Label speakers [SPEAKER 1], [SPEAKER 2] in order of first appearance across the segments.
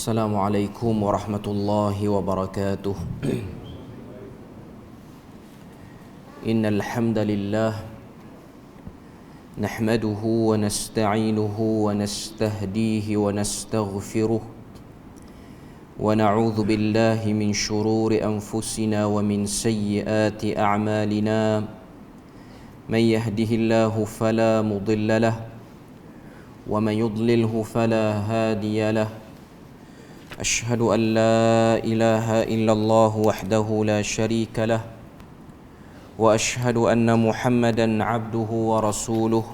[SPEAKER 1] السلام عليكم ورحمة الله وبركاته. إن الحمد لله نحمده ونستعينه ونستهديه ونستغفره ونعوذ بالله من شرور أنفسنا ومن سيئات أعمالنا. من يهده الله فلا مضل له ومن يضلله فلا هادي له. أشهد أن لا إله إلا الله وحده لا شريك له وأشهد أن محمدا عبده ورسوله.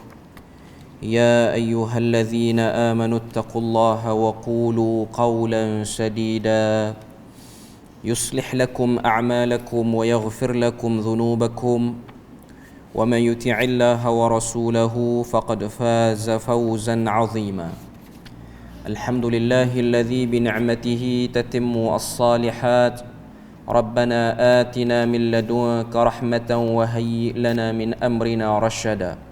[SPEAKER 1] يا أيها الذين آمنوا اتقوا الله وقولوا قولا سديدا يصلح لكم أعمالكم ويغفر لكم ذنوبكم ومن يطع الله ورسوله فقد فاز فوزا عظيما. الحمد لله الذي بنعمته تتم الصالحات. ربنا آتنا من لدنك رحمة وهيئ لنا من أمرنا رشدا.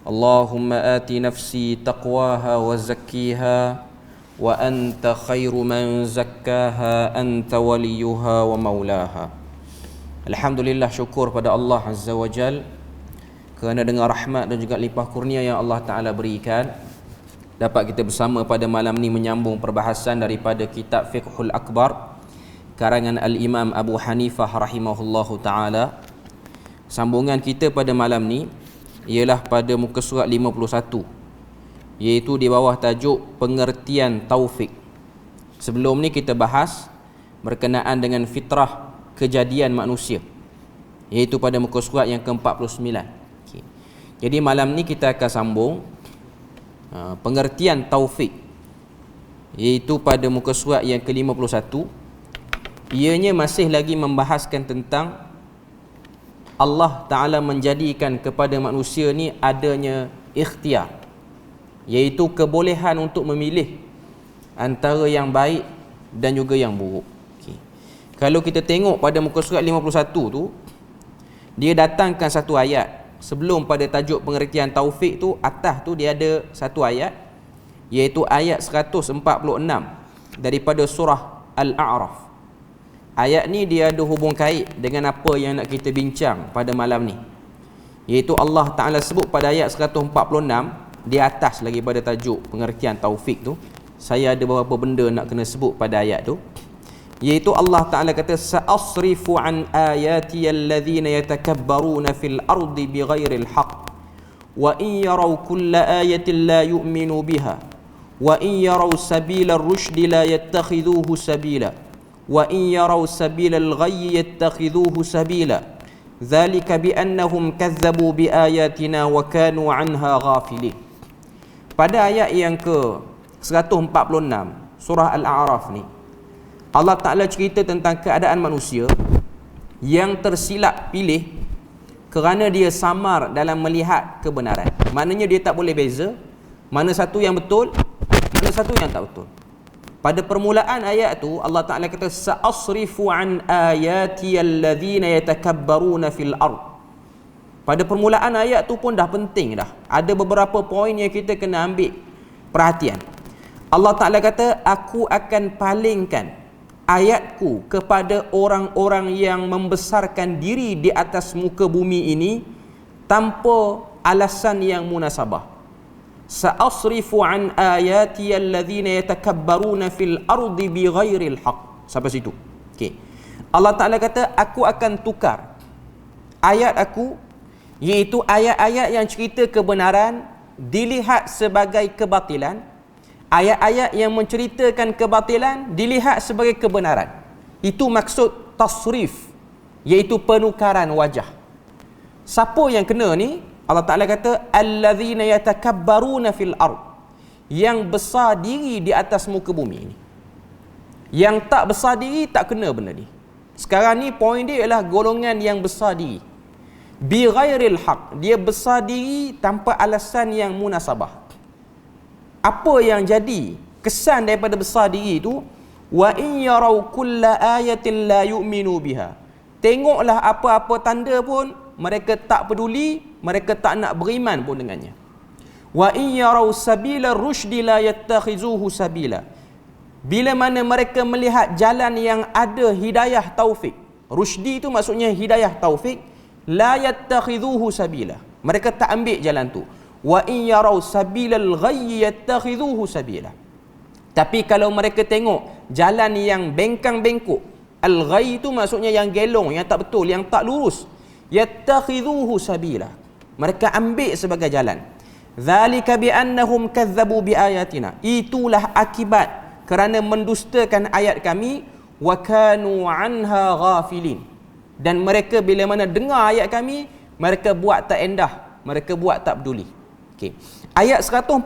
[SPEAKER 1] اللهم آت نفسي تقواها وزكيها وأنت خير من زكاها أنت وليها ومولاها. Alhamdulillah, syukur pada Allah Azza wa Jal kerana dengan rahmat dan juga limpah kurnia yang Allah Ta'ala berikan, dapat kita bersama pada malam ni menyambung perbahasan daripada kitab Fiqhul Akbar karangan Al-Imam Abu Hanifah rahimahullahu ta'ala. Sambungan kita pada malam ni ialah pada muka surat 51, iaitu di bawah tajuk pengertian taufik. Sebelum ni kita bahas berkenaan dengan fitrah kejadian manusia, iaitu pada muka surat yang ke-49. Okay. Jadi malam ni kita akan sambung pengertian taufik, iaitu pada muka surat yang ke-51. Ianya masih lagi membahaskan tentang Allah Ta'ala menjadikan kepada manusia ni adanya ikhtiar, iaitu kebolehan untuk memilih antara yang baik dan juga yang buruk. Okay. Kalau kita tengok pada muka surat 51 tu, dia datangkan satu ayat. Sebelum pada tajuk pengertian taufik tu, atas tu dia ada satu ayat, iaitu ayat 146 daripada surah Al-A'raf. Ayat ni dia ada hubung kait dengan apa yang nak kita bincang pada malam ni, iaitu Allah Ta'ala sebut pada ayat 146 di atas lagi pada tajuk pengertian taufik tu. Saya ada beberapa benda nak kena sebut pada ayat tu, iaitu Allah Ta'ala kata, sa'asrifu an ayati alladhina yatakabbaruna fil ardi bighairil haqq wa in yaraw kulla ayatin la yu'minu biha wa in yaraw sabila ar-rushdi la yattakhidhuhu sabila wa in yaraw sabila al-ghayyi yattakhidhuhu sabila dhalika bi annahum kazzabu bi ayatina wa kanu anha ghafilin. Pada ayat yang ke 146 surah Al-A'raf ni, Allah Ta'ala cerita tentang keadaan manusia yang tersilap pilih kerana dia samar dalam melihat kebenaran. Maknanya dia tak boleh beza mana satu yang betul, mana satu yang tak betul. Pada permulaan ayat tu Allah Ta'ala kata, sa'asrifu an ayati alladhina yatakabbaruna fil ard. Pada permulaan ayat tu pun dah penting dah. Ada beberapa poin yang kita kena ambil perhatian. Allah Ta'ala kata, aku akan palingkan ayatku kepada orang-orang yang membesarkan diri di atas muka bumi ini tanpa alasan yang munasabah. Sa'asrifu an ayati alladhina yatakabbaruna fil ardi bighairil haqq. Sampai situ. Okey. Allah Ta'ala kata, aku akan tukar ayat aku, iaitu ayat-ayat yang cerita kebenaran dilihat sebagai kebatilan. Ayat-ayat yang menceritakan kebatilan dilihat sebagai kebenaran. Itu maksud tasrif, iaitu penukaran wajah. Siapa yang kena ni? Allah Ta'ala kata, allazina yatakabbaruna fil ard, yang besar diri di atas muka bumi ini. Yang tak besar diri tak kena benda ni. Sekarang ni poin dia ialah golongan yang besar diri bi ghairil haq, dia besar diri tanpa alasan yang munasabah. Apa yang jadi kesan daripada besar diri itu? Wa in yarau kulla ayatin la yu'minu biha. Tengoklah apa-apa tanda pun mereka tak peduli, mereka tak nak beriman pun dengannya. Wa in yarau sabila rusydi la yattakhizuhu sabila. bila mana mereka melihat jalan yang ada hidayah taufik. Rusydi itu maksudnya hidayah taufik. La yattakhidhuhu sabila. Mereka tak ambil jalan tu. Wa in yarau sabilal ghayyi yattakhidhuhu sabila. Tapi kalau mereka tengok jalan yang bengkang-bengkok, al-ghayy itu maksudnya yang gelong, yang tak betul, yang tak lurus, yattakhidhuhu sabila. Mereka ambil sebagai jalan. Dzalika bi annahum kadzdzabu bi ayatina. Itulah akibat kerana mendustakan ayat kami, wa kanu anha ghafilin. Dan mereka bila mana dengar ayat kami, mereka buat tak endah, mereka buat tak peduli. Okey. Ayat 146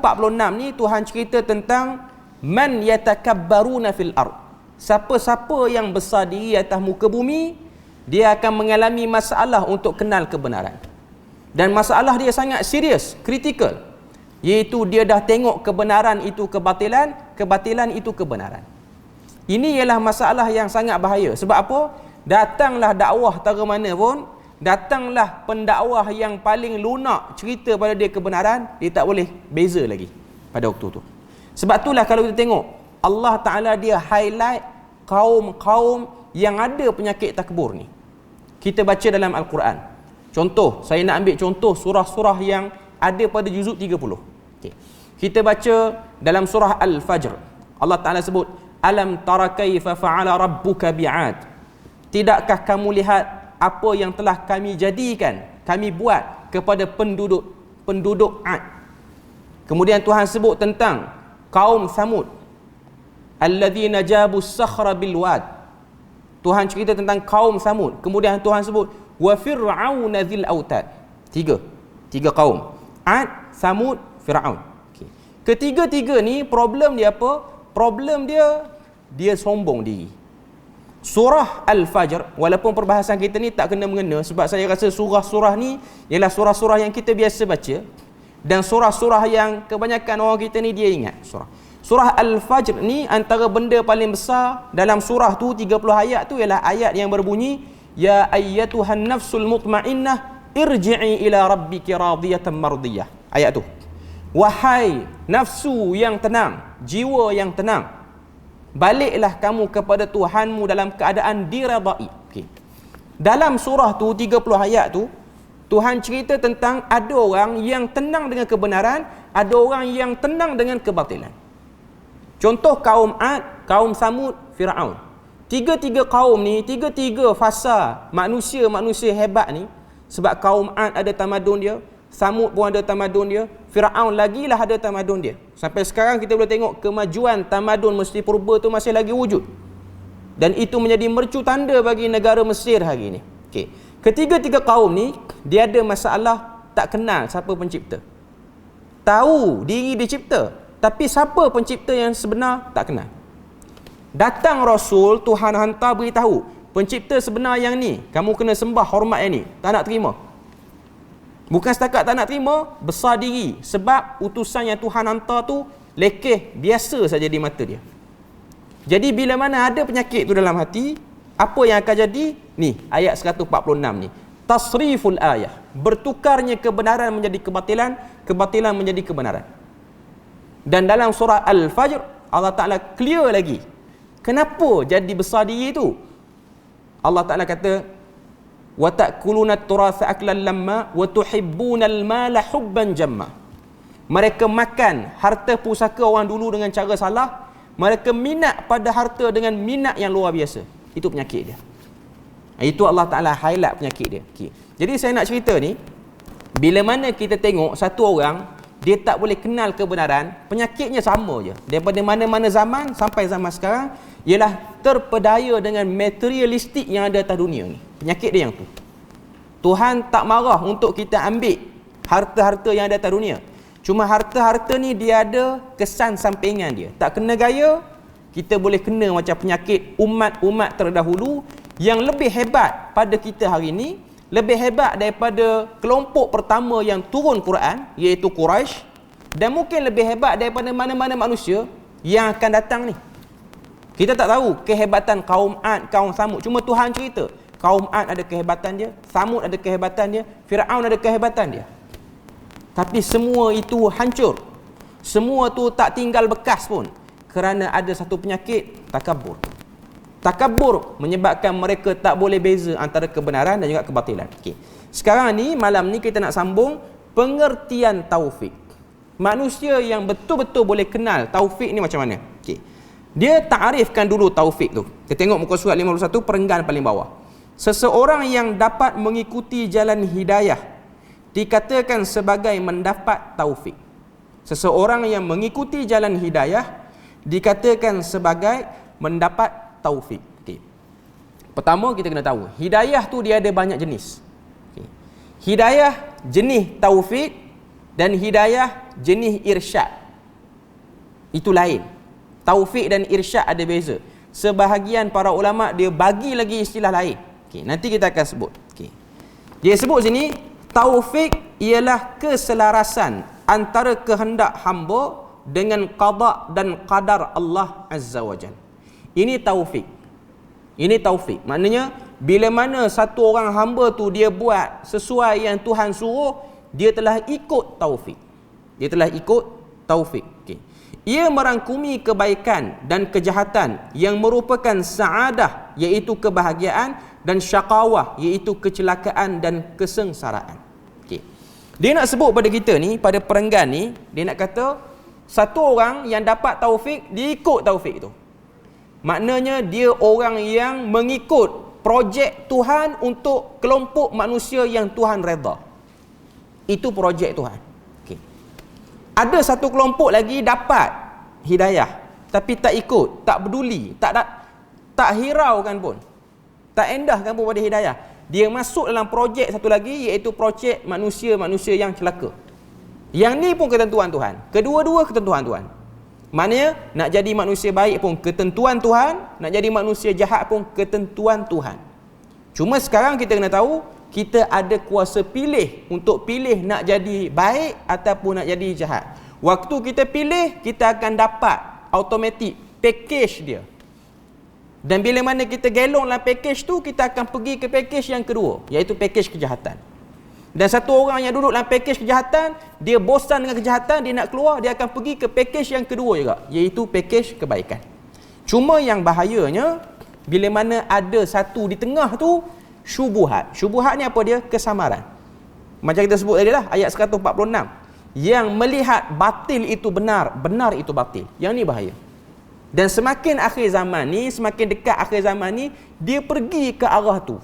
[SPEAKER 1] ni Tuhan cerita tentang man yatakabbaruna fil ard. Siapa-siapa yang besar diri atas muka bumi, dia akan mengalami masalah untuk kenal kebenaran. Dan masalah dia sangat serius, kritikal. Iaitu dia dah tengok kebenaran itu kebatilan, kebatilan itu kebenaran. Ini ialah masalah yang sangat bahaya. Sebab apa? Datanglah dakwah tara mana pun, datanglah pendakwah yang paling lunak cerita pada dia kebenaran, dia tak boleh beza lagi pada waktu tu. Sebab itulah kalau kita tengok, Allah Ta'ala dia highlight kaum-kaum yang ada penyakit takbur ni. Kita baca dalam Al-Quran. Contoh, saya nak ambil contoh surah-surah yang ada pada juzuk 30. Okay. Kita baca dalam surah Al-Fajr. Allah Ta'ala sebut, Alam tara kaifa fa'ala rabbuka bi'ad. Tidakkah kamu lihat apa yang telah kami jadikan, kami buat kepada penduduk Ad. Kemudian Tuhan sebut tentang kaum Thamud, alladzina jabu sakhra bil wad. Tuhan cerita tentang kaum Thamud. Kemudian Tuhan sebut wa fir'auna dzil autad. Tiga kaum, Ad, Thamud, Firaun. Okay. Ketiga-tiga ni problem dia apa? Problem dia sombong diri. Surah Al-Fajr, walaupun perbahasan kita ni tak kena mengena, sebab saya rasa surah-surah ni ialah surah-surah yang kita biasa baca, dan surah-surah yang kebanyakan orang kita ni dia ingat. Surah Al-Fajr ni antara benda paling besar dalam surah tu, 30 ayat tu, ialah ayat yang berbunyi ya ayyatuhan nafsul mutmainnah irji'i ila rabbiki radiyatan mardiyah. Ayat tu, wahai nafsu yang tenang, jiwa yang tenang, baliklah kamu kepada Tuhanmu dalam keadaan diredai. Okay. Dalam surah tu 30 ayat tu, Tuhan cerita tentang ada orang yang tenang dengan kebenaran, ada orang yang tenang dengan kebatilan. Contoh kaum Ad, kaum Thamud, Firaun. Tiga-tiga kaum ni, tiga-tiga fasa manusia-manusia hebat ni. Sebab kaum Ad ada tamadun dia, Thamud pun ada tamadun dia, Firaun lagilah ada tamadun dia. Sampai sekarang kita boleh tengok kemajuan tamadun Mesir purba tu masih lagi wujud. Dan itu menjadi mercu tanda bagi negara Mesir hari ini. Okey. Ketiga-tiga kaum ni dia ada masalah tak kenal siapa pencipta. Tahu diri dicipta, tapi siapa pencipta yang sebenar tak kenal. Datang Rasul, Tuhan hantar beritahu, pencipta sebenar yang ni, kamu kena sembah hormat yang ni. Tak nak terima. Bukan setakat tak nak terima, besar diri. Sebab utusan yang Tuhan hantar tu lekeh, biasa saja di mata dia. Jadi bila mana ada penyakit tu dalam hati, apa yang akan jadi? Ni, ayat 146 ni. Tasriful ayah. Bertukarnya kebenaran menjadi kebatilan, kebatilan menjadi kebenaran. Dan dalam surah Al-Fajr, Allah Ta'ala clear lagi. Kenapa jadi besar diri tu? Allah Ta'ala kata, wa ta'kuluna at-turatha aklan lamma wa tuhibbuna al-mala hubban jamma. Mereka makan harta pusaka orang dulu dengan cara salah, mereka minat pada harta dengan minat yang luar biasa. Itu penyakit dia. Itu Allah Ta'ala highlight penyakit dia. Okay. Jadi saya nak cerita ni, bila mana kita tengok satu orang dia tak boleh kenal kebenaran, penyakitnya sama je. Daripada mana-mana zaman sampai zaman sekarang, ialah terpedaya dengan materialistik yang ada atas dunia ni. Penyakit dia yang tu. Tuhan tak marah untuk kita ambil harta-harta yang ada atas dunia. Cuma harta-harta ni dia ada kesan sampingan dia. Tak kena gaya, kita boleh kena macam penyakit umat-umat terdahulu yang lebih hebat pada kita hari ini, lebih hebat daripada kelompok pertama yang turun Quran, iaitu Quraisy, dan mungkin lebih hebat daripada mana-mana manusia yang akan datang ni. Kita tak tahu kehebatan kaum Ad, kaum Thamud. Cuma Tuhan cerita, kaum Ad ada kehebatan dia, Thamud ada kehebatan dia, Firaun ada kehebatan dia. Tapi semua itu hancur. Semua tu tak tinggal bekas pun. kerana ada satu penyakit, takabur. Takabur menyebabkan mereka tak boleh beza antara kebenaran dan juga kebatilan. Okey. Sekarang ni, malam ni kita nak sambung pengertian taufik. Manusia yang betul-betul boleh kenal taufik ni macam mana. Okey. Dia ta'rifkan dulu taufik tu. Kita tengok muka surat 51 perenggan paling bawah. Seseorang yang dapat mengikuti jalan hidayah dikatakan sebagai mendapat taufik. Seseorang yang mengikuti jalan hidayah dikatakan sebagai mendapat taufik. Okey. Pertama kita kena tahu, hidayah tu dia ada banyak jenis. Okey. Hidayah jenis taufik dan hidayah jenis irsyad. Itu lain. Taufik dan irsyad ada beza. Sebahagian para ulama dia bagi lagi istilah lain. Okey, nanti kita akan sebut. Okey. Dia sebut sini taufik ialah keselarasan antara kehendak hamba dengan qada dan qadar Allah Azza wa Jalla. Ini taufik. Ini taufik. Maknanya bila mana satu orang hamba tu dia buat sesuai yang Tuhan suruh, dia telah ikut taufik. Dia telah ikut taufik. Okey. Ia merangkumi kebaikan dan kejahatan yang merupakan saadah iaitu kebahagiaan dan syaqawah iaitu kecelakaan dan kesengsaraan. Okey. Dia nak sebut pada kita ni, pada perenggan ni, dia nak kata satu orang yang dapat taufik, dia ikut taufik tu. Maknanya dia orang yang mengikut projek Tuhan untuk kelompok manusia yang Tuhan redha. Itu projek Tuhan. Okay. Ada satu kelompok lagi dapat hidayah tapi tak ikut, tak peduli, tak hiraukan pun, tak endahkan pun pada hidayah. Dia masuk dalam projek satu lagi, iaitu projek manusia-manusia yang celaka. Yang ni pun ketentuan Tuhan. Kedua-dua ketentuan Tuhan. Maknanya nak jadi manusia baik pun ketentuan Tuhan, nak jadi manusia jahat pun ketentuan Tuhan. Cuma sekarang kita kena tahu, kita ada kuasa pilih untuk pilih nak jadi baik ataupun nak jadi jahat. Waktu kita pilih, kita akan dapat automatik package dia. Dan bila mana kita gelong dalam package tu, kita akan pergi ke package yang kedua, iaitu package kejahatan. Dan satu orang yang duduk dalam package kejahatan, dia bosan dengan kejahatan, dia nak keluar, dia akan pergi ke package yang kedua juga, iaitu package kebaikan. Cuma yang bahayanya, bila mana ada satu di tengah tu, syubuhat. Syubuhat ni apa dia? Kesamaran. Macam kita sebut tadi lah, ayat 146. Yang melihat batil itu benar, benar itu batil. Yang ni bahaya. Dan semakin akhir zaman ni, semakin dekat akhir zaman ni, dia pergi ke arah tu.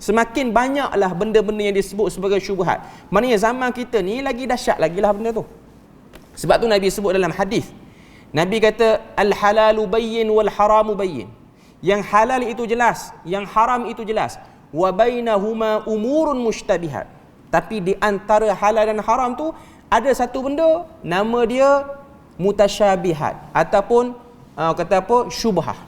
[SPEAKER 1] Semakin banyaklah benda-benda yang disebut sebagai syubhat. Maknanya zaman kita ni lagi dahsyat lagi lah benda tu. Sebab tu Nabi sebut dalam hadis. Nabi kata, al-halalu bayyin wal haramu bayyin. Yang halal itu jelas, yang haram itu jelas. Wa bainahuma umurun mushtabihat. Tapi di antara halal dan haram tu ada satu benda, nama dia mutasyabihat ataupun kata apa, syubhah.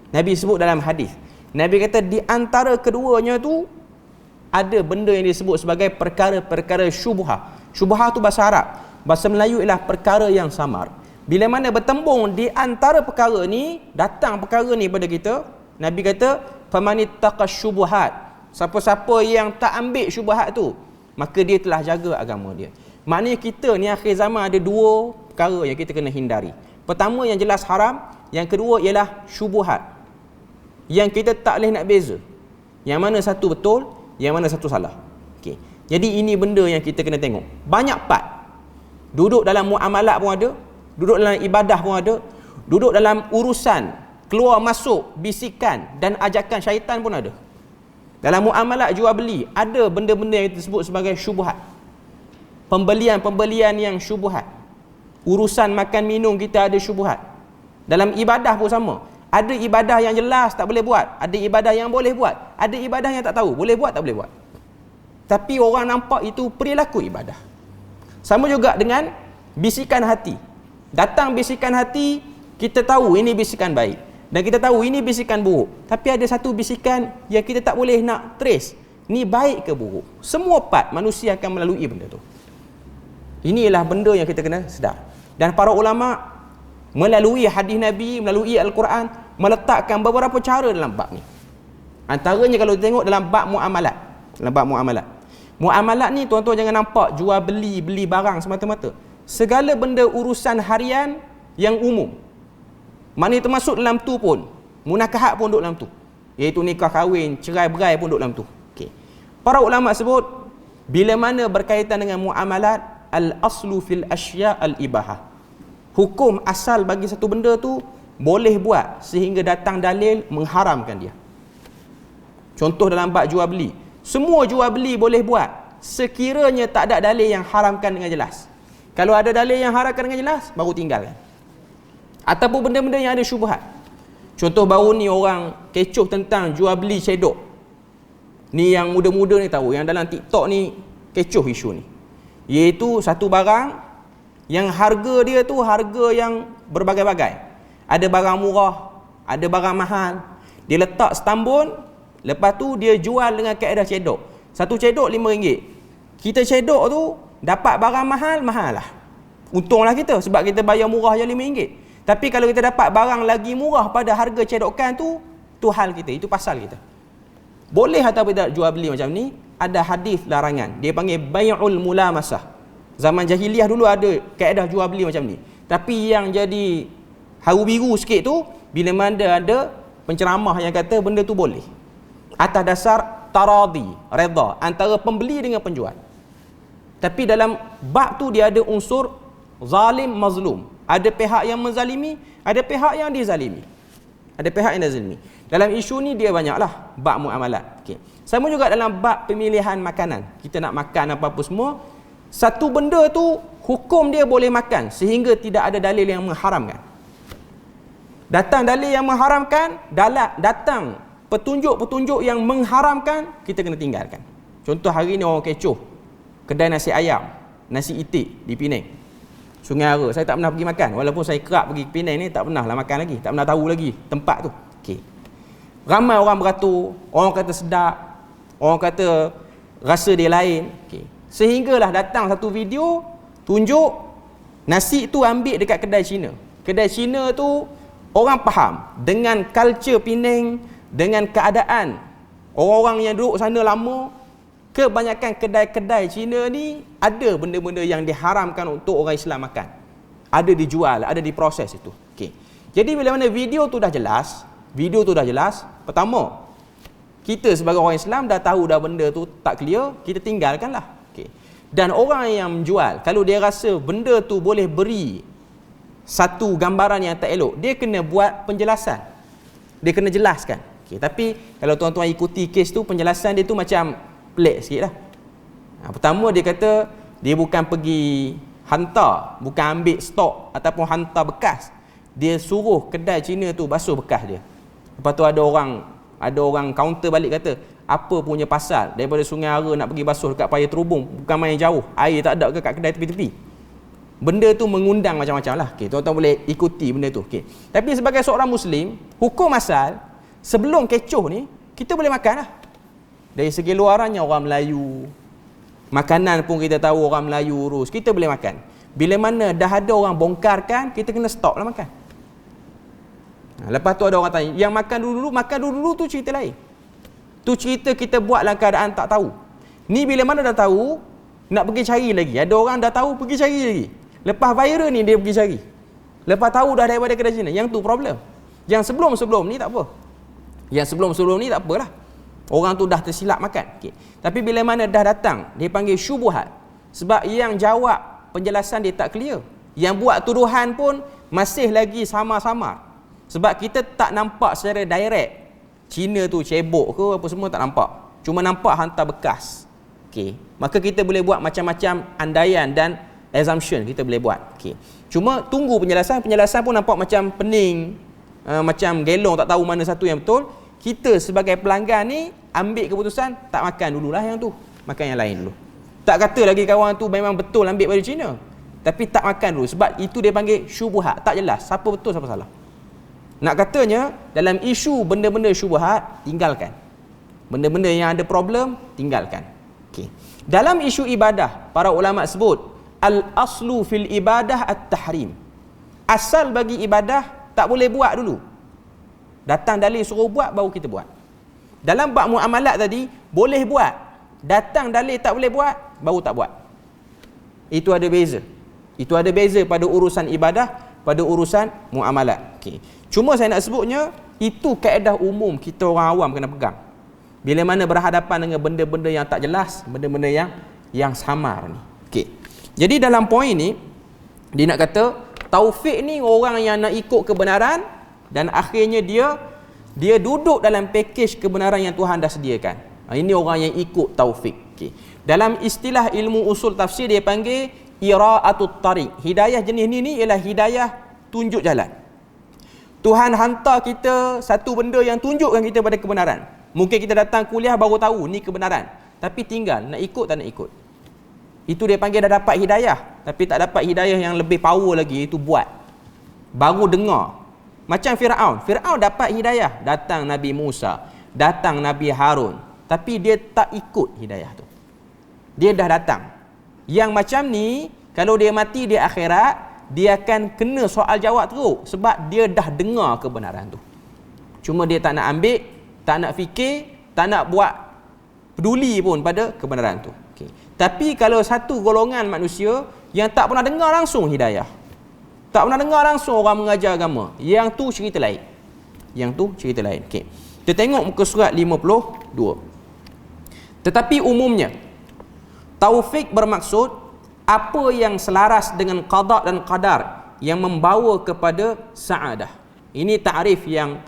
[SPEAKER 1] Nabi sebut dalam hadis. Nabi kata di antara keduanya tu ada benda yang disebut sebagai perkara-perkara syubhah. Syubhah tu bahasa Arab. Bahasa Melayu ialah perkara yang samar. Bila mana bertembung di antara perkara ni, datang perkara ni pada kita, Nabi kata famanittaqa syubhat. Siapa-siapa yang tak ambil syubhat tu, maka dia telah jaga agama dia. Maknanya kita ni akhir zaman ada dua perkara yang kita kena hindari. Pertama yang jelas haram, yang kedua ialah syubhat. Yang kita tak boleh nak beza. Yang mana satu betul, yang mana satu salah. Okey. Jadi ini benda yang kita kena tengok. Banyak part. Duduk dalam muamalat pun ada, duduk dalam ibadah pun ada, duduk dalam urusan keluar masuk, bisikan dan ajakan syaitan pun ada. Dalam muamalat jual beli ada benda-benda yang disebut sebagai syubhat. Pembelian-pembelian yang syubhat. Urusan makan minum kita ada syubhat. Dalam ibadah pun sama. Ada ibadah yang jelas tak boleh buat, ada ibadah yang boleh buat, ada ibadah yang tak tahu boleh buat tak boleh buat. Tapi orang nampak itu perilaku ibadah. Sama juga dengan bisikan hati. Datang bisikan hati, kita tahu ini bisikan baik dan kita tahu ini bisikan buruk. Tapi ada satu bisikan yang kita tak boleh nak trace, ni baik ke buruk. Semua part manusia akan melalui benda tu. Inilah benda yang kita kena sedar. Dan para ulama melalui hadis Nabi, melalui Al-Quran, meletakkan beberapa cara dalam bab ni. Antaranya kalau tengok dalam bab muamalat. Dalam bab muamalat. Muamalat ni tuan-tuan jangan nampak jual beli barang semata-mata. Segala benda urusan harian yang umum. Maknanya termasuk dalam tu pun, munakahat pun duduk dalam tu. Iaitu nikah kahwin, cerai berai pun duduk dalam tu. Okey. Para ulama sebut, bila mana berkaitan dengan muamalat, al-aslu fil asya' al-ibahah. Hukum asal bagi satu benda tu boleh buat sehingga datang dalil mengharamkan dia. Contoh dalam bab jual beli. Semua jual beli boleh buat sekiranya tak ada dalil yang haramkan dengan jelas. Kalau ada dalil yang haramkan dengan jelas, baru tinggalkan. Ataupun benda-benda yang ada syubhat. Contoh baru ni orang kecoh tentang jual beli cedok. Ni yang muda-muda ni tahu, yang dalam TikTok ni kecoh isu ni. Iaitu satu barang yang harga dia tu harga yang berbagai-bagai. Ada barang murah, ada barang mahal. Dia letak setambun, lepas tu dia jual dengan kaedah cedok. Satu cedok RM5. Kita cedok tu dapat barang mahal, mahal lah. Untunglah kita sebab kita bayar murah je RM5. Tapi kalau kita dapat barang lagi murah pada harga cedokan tu hal kita, itu pasal kita. Boleh atau tidak jual beli macam ni? Ada hadis larangan. Dia panggil bai'ul mulamasah. Zaman jahiliah dulu ada kaedah jual beli macam ni. Tapi yang jadi haru biru sikit tu, bila mana ada penceramah yang kata benda tu boleh. Atas dasar taradi, redha antara pembeli dengan penjual. Tapi dalam bab tu dia ada unsur zalim mazlum. Ada pihak yang menzalimi, ada pihak yang dizalimi. Ada pihak yang dizalimi. Dalam isu ni dia banyaklah bab muamalat. Okey. Sama juga dalam bab pemilihan makanan. Kita nak makan apa-apa semua, satu benda tu hukum dia boleh makan sehingga tidak ada dalil yang mengharamkan. Datang dalil yang mengharamkan, datang petunjuk-petunjuk yang mengharamkan, kita kena tinggalkan. Contoh hari ni orang kecoh kedai nasi ayam, nasi itik di Penang, Sungai Ara. Saya tak pernah pergi makan. Walaupun saya kerap pergi ke Penang ni, tak pernah lah makan lagi. Tak pernah tahu lagi tempat tu. Okey. Ramai orang beratur. Orang kata sedap. Orang kata rasa dia lain. Okey. Sehinggalah datang satu video tunjuk nasi tu ambil dekat kedai Cina. Kedai Cina tu orang faham dengan culture Penang, dengan keadaan orang-orang yang duduk sana lama. Kebanyakan kedai-kedai Cina ni ada benda-benda yang diharamkan untuk orang Islam makan. Ada dijual, ada diproses itu. Okey. Jadi bila mana video tu dah jelas, pertama, kita sebagai orang Islam dah tahu dah benda tu tak clear, kita tinggalkanlah. Okey. Dan orang yang menjual, kalau dia rasa benda tu boleh beri satu gambaran yang tak elok, dia kena buat penjelasan. Dia kena jelaskan. Okey, tapi kalau tuan-tuan ikuti kes tu, penjelasan dia tu macam pelik sikit lah. Pertama dia kata dia bukan pergi hantar, bukan ambil stok ataupun hantar bekas. Dia suruh kedai Cina tu basuh bekas dia. Lepas tu ada orang counter balik kata, apa punya pasal daripada Sungai Ara nak pergi basuh dekat Paya Terubung, bukan main jauh, air tak ada ke kat kedai tepi-tepi. Benda tu mengundang macam-macam lah. Okay, tuan-tuan boleh ikuti benda tu. Okay. Tapi sebagai seorang Muslim, hukum asal sebelum kecoh ni kita boleh makan lah. Dari segi luarannya orang Melayu, makanan pun kita tahu orang Melayu urus, kita boleh makan. Bila mana dah ada orang bongkarkan, kita kena stop lah makan. Lepas tu ada orang tanya, yang makan dulu tu cerita lain. Tu cerita kita buat dalam keadaan tak tahu. Ni bila mana dah tahu, nak pergi cari lagi. Ada orang dah tahu, pergi cari lagi. Lepas viral ni dia pergi cari. Lepas tahu dah daripada kedai Cina. Yang tu problem. Yang sebelum-sebelum ni tak apa. Apalah. Orang tu dah tersilap makan. Okay. Tapi bila mana dah datang, dia panggil syubuhat. Sebab yang jawab penjelasan dia tak clear. Yang buat tuduhan pun masih lagi sama-sama. Sebab kita tak nampak secara direct Cina tu cebok ke apa semua tak nampak. Cuma nampak hantar bekas. Okay. Maka kita boleh buat macam-macam andaian dan assumption kita boleh buat. Okay. Cuma tunggu penjelasan pun nampak macam pening, macam gelong, tak tahu mana satu yang betul. Kita sebagai pelanggan ni ambil keputusan tak makan dululah yang tu, makan yang lain dulu. Tak kata lagi kawan tu memang betul ambil dari Cina, tapi tak makan dulu sebab itu dia panggil syubhat, tak jelas siapa betul siapa salah. Nak katanya dalam isu benda-benda syubhat, tinggalkan. Benda-benda yang ada problem, tinggalkan. Okey. Dalam isu ibadah, para ulama sebut al-aslu fil ibadah at-tahrim. Asal bagi ibadah tak boleh buat dulu. Datang dalil suruh buat, baru kita buat. Dalam bab muamalat tadi, boleh buat. Datang dalil tak boleh buat, baru tak buat. Itu ada beza. Itu ada beza pada urusan ibadah pada urusan muamalat. Okey. Cuma saya nak sebutnya itu kaedah umum kita orang awam kena pegang. Bila mana berhadapan dengan benda-benda yang tak jelas, benda-benda yang samar ni. Okey. Jadi dalam poin ni dia nak kata taufik ni orang yang nak ikut kebenaran dan akhirnya dia duduk dalam pakej kebenaran yang Tuhan dah sediakan. Ini orang yang ikut taufik. Okey. Dalam istilah ilmu usul tafsir dia panggil ira'atut tariq. Hidayah jenis ni ialah hidayah tunjuk jalan. Tuhan hantar kita satu benda yang tunjukkan kita pada kebenaran. Mungkin kita datang kuliah baru tahu ni kebenaran, tapi tinggal nak ikut tak nak ikut. Itu dia panggil dah dapat hidayah, tapi tak dapat hidayah yang lebih power lagi, itu buat. Baru dengar. Macam Firaun dapat hidayah, datang Nabi Musa, datang Nabi Harun, tapi dia tak ikut hidayah tu. Dia dah datang. Yang macam ni kalau dia mati di akhirat, dia akan kena soal jawab teruk sebab dia dah dengar kebenaran tu. Cuma dia tak nak ambil, tak nak fikir, tak nak buat peduli pun pada kebenaran tu. Okay. Tapi kalau satu golongan manusia yang tak pernah dengar langsung hidayah, tak pernah dengar langsung orang mengajar agama, yang tu cerita lain. Okay. Kita tengok muka surat 52. Tetapi umumnya taufik bermaksud apa yang selaras dengan qada dan qadar yang membawa kepada saadah. Ini takrif yang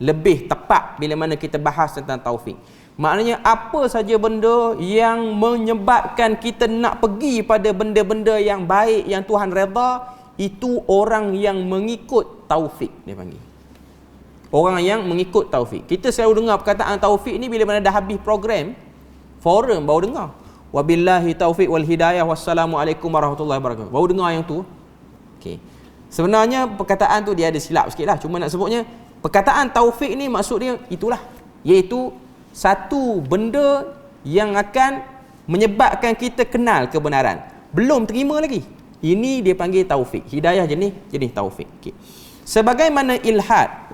[SPEAKER 1] lebih tepat bila mana kita bahas tentang taufik. Maknanya apa saja benda yang menyebabkan kita nak pergi pada benda-benda yang baik yang Tuhan redha, itu orang yang mengikut taufik dia panggil. Orang yang mengikut taufik. Kita selalu dengar perkataan taufik ni bila mana dah habis program forum baru dengar. Wabillahi taufiq wal hidayah wassalamualaikum warahmatullahi wabarakatuh. Baru dengar yang tu. Okey. Sebenarnya perkataan tu dia ada silap sikitlah, cuma nak sebutnya perkataan taufik ni maksud dia itulah, iaitu satu benda yang akan menyebabkan kita kenal kebenaran. Belum terima lagi. Ini dia panggil taufik. Hidayah jenis taufik. Okey. Sebagaimana ilhad,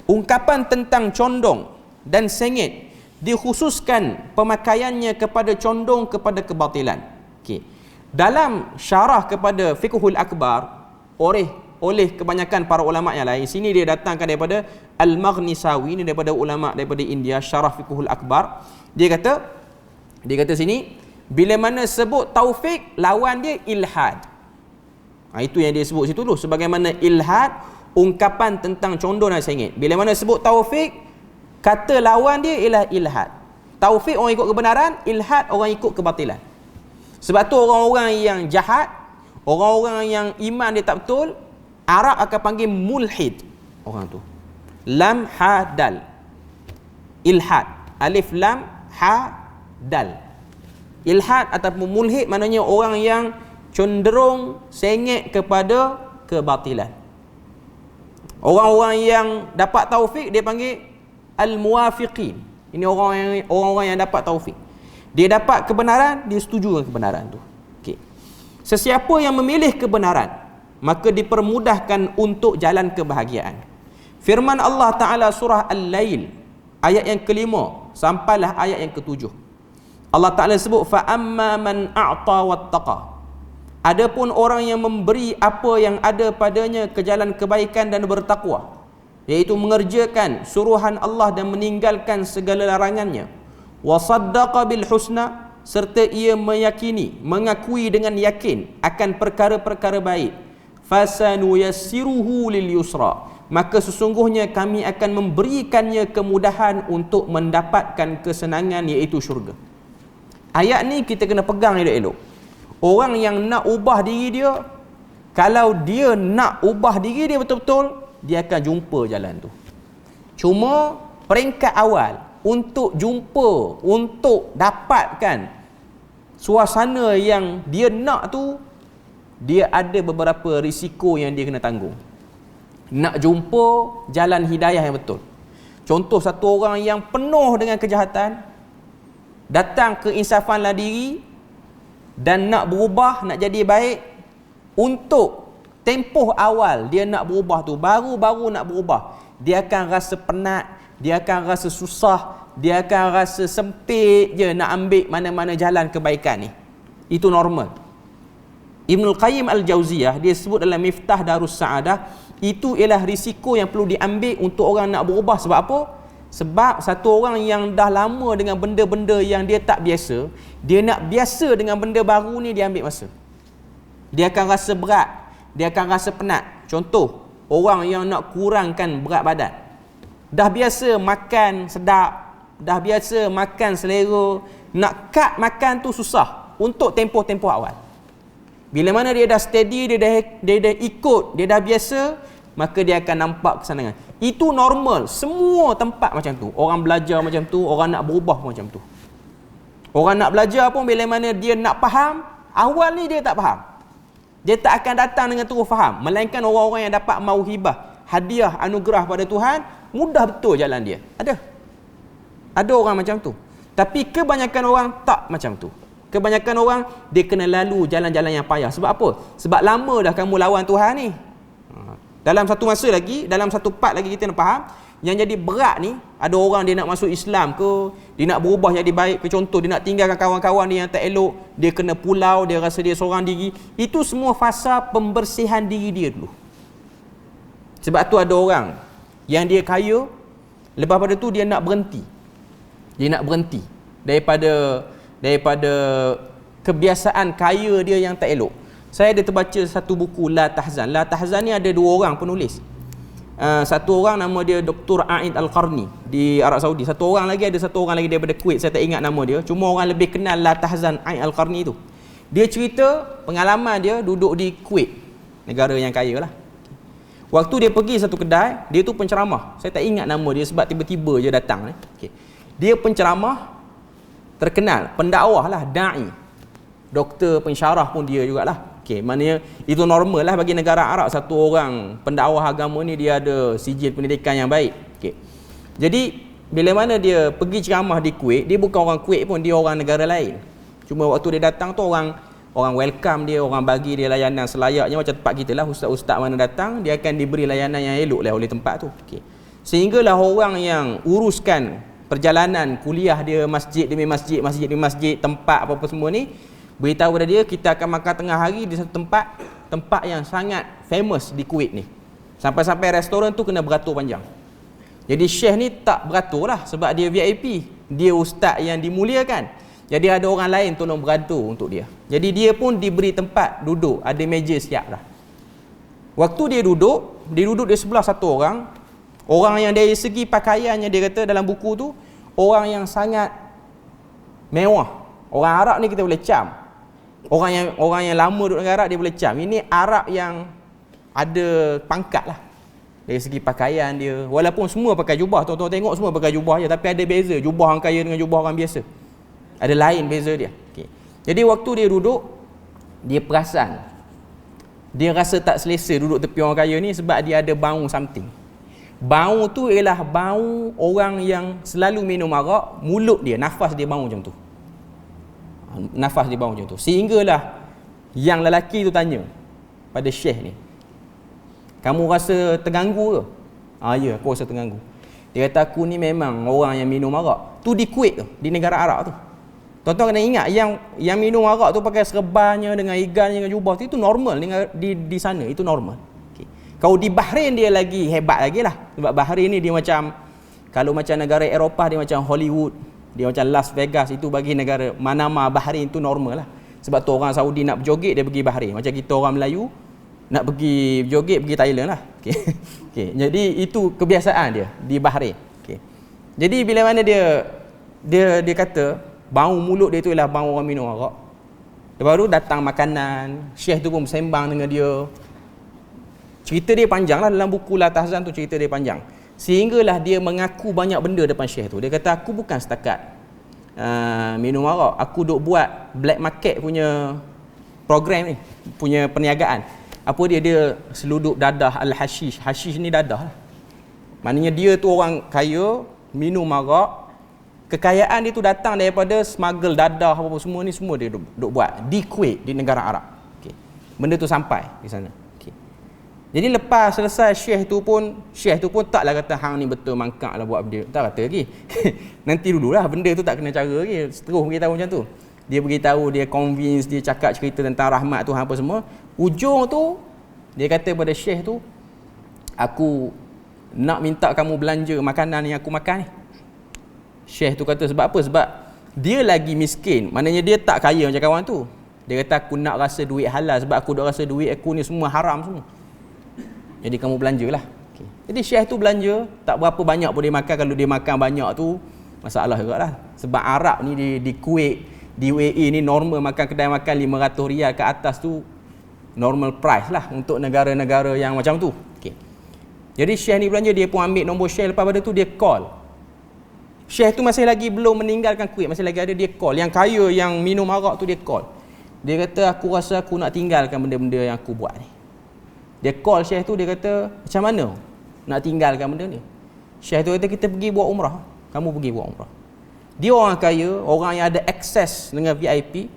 [SPEAKER 1] ungkapan tentang condong dan sengit, dikhususkan pemakaiannya kepada condong kepada kebatilan. Okey. Dalam syarah kepada Fiqhul Akbar oleh kebanyakan para ulama yang lain, sini dia datangkan daripada Al-Maghnisawi, ini daripada ulama daripada India, syarah Fiqhul Akbar. Dia kata sini bila mana sebut taufik lawan dia ilhad. Itu yang dia sebut situ dulu, sebagaimana ilhad ungkapan tentang condong dan sengit. Bila mana sebut taufik, kata lawan dia ialah ilhad. Taufik orang ikut kebenaran, ilhad orang ikut kebatilan. Sebab tu orang-orang yang jahat, orang-orang yang iman dia tak betul, Arab akan panggil mulhid orang tu. Lam ha dal. Ilhad. Alif lam ha dal. Ilhad ataupun mulhid maknanya orang yang cenderung sengit kepada kebatilan. Orang-orang yang dapat taufik dia panggil al-muwafiqin. Ini orang-orang yang dapat taufik. Dia dapat kebenaran, dia setuju dengan kebenaran tu. Okey. Sesiapa yang memilih kebenaran, maka dipermudahkan untuk jalan kebahagiaan. Firman Allah Ta'ala surah Al-Lail ayat yang kelima sampailah ayat yang ketujuh. Allah Ta'ala sebut fa amma man a'ta wattaqa. Adapun orang yang memberi apa yang ada padanya ke jalan kebaikan dan bertakwa, iaitu mengerjakan suruhan Allah dan meninggalkan segala larangannya. Wa saddaqa bil husna, serta ia meyakini, mengakui dengan yakin akan perkara-perkara baik. Fasanuyassiruhu lil yusra, maka sesungguhnya kami akan memberikannya kemudahan untuk mendapatkan kesenangan, iaitu syurga. Ayat ni kita kena pegang elok-elok. Orang yang nak ubah diri dia, kalau dia nak ubah diri dia betul-betul, dia akan jumpa jalan tu. Cuma peringkat awal untuk jumpa, untuk dapatkan suasana yang dia nak tu, dia ada beberapa risiko yang dia kena tanggung. Nak jumpa jalan hidayah yang betul. Contoh satu orang yang penuh dengan kejahatan, datang keinsafanlah diri dan nak berubah, nak jadi baik. Untuk tempoh awal dia nak berubah tu, baru-baru nak berubah, dia akan rasa penat, dia akan rasa susah, dia akan rasa sempit je nak ambil mana-mana jalan kebaikan ni. Itu normal. Ibnul Qayyim Al-Jauziyah dia sebut dalam Miftah Darus Sa'adah, itu ialah risiko yang perlu diambil untuk orang nak berubah. Sebab apa? Sebab satu orang yang dah lama dengan benda-benda yang dia tak biasa, dia nak biasa dengan benda baru ni, dia ambil masa. Dia akan rasa berat, dia akan rasa penat. Contoh, orang yang nak kurangkan berat badan, dah biasa makan sedap, dah biasa makan selera, nak cut makan tu susah untuk tempoh-tempoh awal. Bila mana dia dah steady, dia dah ikut, dia dah biasa, maka dia akan nampak kesenangan. Itu normal, semua tempat macam tu. Orang belajar macam tu, orang nak berubah pun macam tu. Orang nak belajar pun bila mana dia nak faham, awal ni dia tak faham, dia tak akan datang dengan terus faham. Melainkan orang-orang yang dapat mauhibah, hadiah, anugerah pada Tuhan, mudah betul jalan dia. Ada orang macam tu. Tapi kebanyakan orang tak macam tu. Kebanyakan orang dia kena lalu jalan-jalan yang payah. Sebab apa? Sebab lama dah kamu lawan Tuhan ni. Dalam satu masa lagi, dalam satu part lagi kita nak faham, yang jadi berat ni, ada orang dia nak masuk Islam ke, dia nak berubah jadi baik ke, contoh dia nak tinggalkan kawan-kawan dia yang tak elok, dia kena pulau, dia rasa dia seorang diri. Itu semua fasa pembersihan diri dia dulu. Sebab tu ada orang yang dia kaya, lepas pada tu dia nak berhenti. Dia nak berhenti daripada kebiasaan kaya dia yang tak elok. Saya ada terbaca satu buku La Tahzan. La Tahzan ni ada dua orang penulis. Satu orang nama dia Dr. A'id Al-Qarni di Arab Saudi. Satu orang lagi daripada Kuwait, saya tak ingat nama dia. Cuma orang lebih kenal La Tahzan A'id Al-Qarni tu. Dia cerita pengalaman dia duduk di Kuwait, negara yang kaya lah. Waktu dia pergi satu kedai, dia tu penceramah. Saya tak ingat nama dia sebab tiba-tiba je datang. Dia penceramah terkenal, pendakwah lah, da'i, doktor pensyarah pun dia jugalah. Maknanya itu normal lah bagi negara Arab, satu orang pendakwah agama ni dia ada sijil pendidikan yang baik. Jadi bila mana dia pergi ceramah di Kuwait, dia bukan orang Kuwait pun, dia orang negara lain. Cuma waktu dia datang tu orang welcome dia, orang bagi dia layanan selayaknya macam tempat kita lah. Ustaz-ustaz mana datang, dia akan diberi layanan yang elok lah oleh tempat tu. Sehinggalah orang yang uruskan perjalanan kuliah dia, masjid demi masjid, tempat apa-apa semua ni, beritahu kepada dia, kita akan makan tengah hari di satu tempat yang sangat famous di Kuwait ni. Sampai-sampai restoran tu kena beratur panjang. Jadi Syekh ni tak beratur lah sebab dia VIP, dia ustaz yang dimuliakan. Jadi ada orang lain tolong beratur untuk dia. Jadi dia pun diberi tempat duduk, ada meja siap dah. Waktu dia duduk di sebelah satu orang yang dari segi pakaiannya, dia kata dalam buku tu, orang yang sangat mewah. Orang Arab ni kita boleh cam. Orang yang lama duduk negara Arab dia boleh cam. Ini Arab yang ada pangkat lah dari segi pakaian dia. Walaupun semua pakai jubah, tuan-tuan tengok semua pakai jubah je, tapi ada beza jubah orang kaya dengan jubah orang biasa. Ada lain beza dia. Jadi waktu dia duduk, dia perasan, dia rasa tak selesa duduk tepi orang kaya ni sebab dia ada bau something. Bau tu ialah bau orang yang selalu minum arak, mulut dia, nafas dia bau macam tu. Nafas dia bau macam tu. Sehinggalah yang lelaki tu tanya pada Syekh ni, kamu rasa terganggu ke? Ya, aku rasa terganggu. Dia kata, aku ni memang orang yang minum arak. Tu di Kuwait tu, di negara Arab tu. Tuan-tuan kena ingat, yang minum arak tu pakai serbannya dengan igannya dengan jubah tu, itu normal di sana, itu normal. Kalau di Bahrain dia lagi hebat lagi lah. Sebab Bahrain ni dia macam, kalau macam negara Eropah dia macam Hollywood, dia macam Las Vegas. Itu bagi negara Manama, Bahrain tu normal lah. Sebab tu orang Saudi nak berjoget, dia pergi Bahrain. Macam kita orang Melayu nak pergi berjoget, pergi Thailand lah. Jadi itu kebiasaan dia di Bahrain. Jadi bila mana dia kata bau mulut dia tu ialah bau orang minum arak, baru datang makanan, Syekh tu pun bersembang dengan dia. Cerita dia panjang lah, dalam buku La Tahzan tu cerita dia panjang. Sehinggalah dia mengaku banyak benda depan Syekh tu. Dia kata, aku bukan setakat minum arak, aku duk buat black market punya program ni, punya perniagaan. Apa dia seluduk dadah al-hashish. Hashish ni dadah lah. Maknanya dia tu orang kaya, minum arak. Kekayaan dia tu datang daripada smuggle dadah apa semua ni, semua dia duk buat di Kuwait, di negara Arab. Benda tu sampai di sana. Jadi lepas selesai Syekh tu pun taklah kata hang ni betul mangkak lah buat benda. Tak kata lagi. Nanti dululah, benda tu tak kena cara lagi. Terus beritahu macam tu. dia beritahu, dia convince, dia cakap cerita tentang rahmat Tuhan apa semua. Ujung tu dia kata pada Syekh tu, aku nak minta kamu belanja makanan yang aku makan ni. Syekh tu kata sebab apa? Sebab dia lagi miskin, maknanya dia tak kaya macam kawan tu. Dia kata aku nak rasa duit halal sebab aku dah rasa duit aku ni semua haram semua. Jadi kamu belanjalah. Okay. Jadi Syekh tu belanja, tak berapa banyak pun dia makan. Kalau dia makan banyak tu masalah juga lah. Sebab Arab ni di Kuwait, di UAE ni normal makan kedai makan 500 riyal ke atas tu normal price lah untuk negara-negara yang macam tu. Okay. Jadi Syekh ni belanja, dia pun ambil nombor Syekh. Lepas pada tu dia call. Syekh tu masih lagi belum meninggalkan Kuwait, masih lagi ada, dia call. Yang kaya yang minum arak tu dia call. Dia kata aku rasa aku nak tinggalkan benda-benda yang aku buat ni. Dia call Syekh tu, dia kata macam mana nak tinggalkan benda ni? Syekh tu kata kita pergi buat umrah. Kamu pergi buat umrah. Dia orang kaya, orang yang ada akses dengan VIP.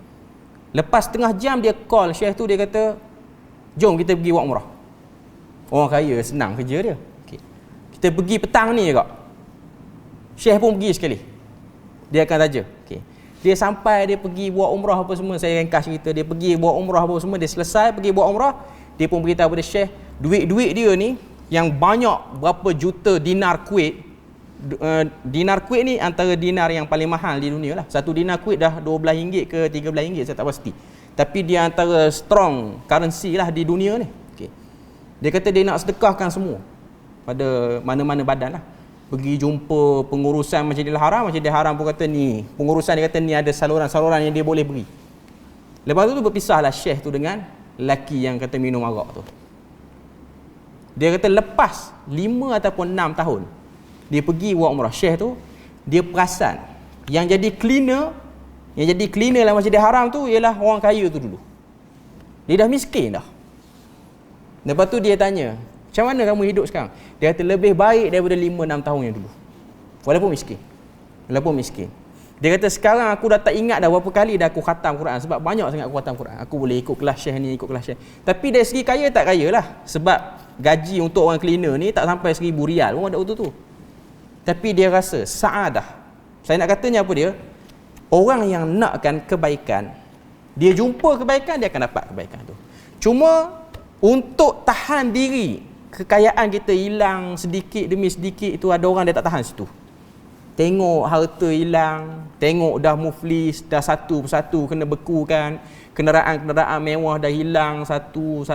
[SPEAKER 1] Lepas setengah jam dia call Syekh tu, dia kata jom kita pergi buat umrah. Orang kaya senang kerja dia. Okay. Kita pergi petang ni kak. Syekh pun pergi sekali. Dia akan saja. Okay. Dia sampai, dia pergi buat umrah apa semua. Saya ringkas cerita. Dia pergi buat umrah apa semua. Dia selesai pergi buat umrah. Dia pun beritahu pada Syekh, duit-duit dia ni yang banyak berapa juta dinar Kuwait. Dinar Kuwait ni antara dinar yang paling mahal di dunia lah. Satu dinar Kuwait dah RM12 ke RM13, saya tak pasti. Tapi dia antara strong currency lah di dunia ni. Okay. Dia kata dia nak sedekahkan semua pada mana-mana badan lah. Pergi jumpa pengurusan Masjidil Haram. Masjidil Haram pun kata ni, pengurusan dia kata ni ada saluran-saluran yang dia boleh beri. Lepas tu berpisahlah Syekh tu dengan lelaki yang kata minum arak tu. Dia kata lepas 5 ataupun 6 tahun dia pergi buat umrah, Syekh tu dia perasan yang jadi cleaner dalam Masjidil Haram tu ialah orang kaya tu dulu. Dia dah miskin dah. Lepas tu dia tanya, macam mana kamu hidup sekarang? Dia kata lebih baik daripada 5-6 tahun yang dulu. Walaupun miskin. Dia kata sekarang aku dah tak ingat dah berapa kali dah aku khatam Quran. Sebab banyak sangat aku khatam Quran. Aku boleh ikut kelas Syekh ni, ikut kelas Syekh. Tapi dari segi kaya tak kaya lah. Sebab gaji untuk orang cleaner ni tak sampai 1,000 riyal pun ada waktu tu. Tapi dia rasa sa'adah. Saya nak katanya apa dia? Orang yang nakkan kebaikan, dia jumpa kebaikan, dia akan dapat kebaikan tu. Cuma untuk tahan diri, kekayaan kita hilang sedikit demi sedikit, itu ada orang dia tak tahan situ. Tengok harta hilang, tengok dah muflis, dah satu persatu kena bekukan, kenderaan-kenderaan mewah dah hilang satu.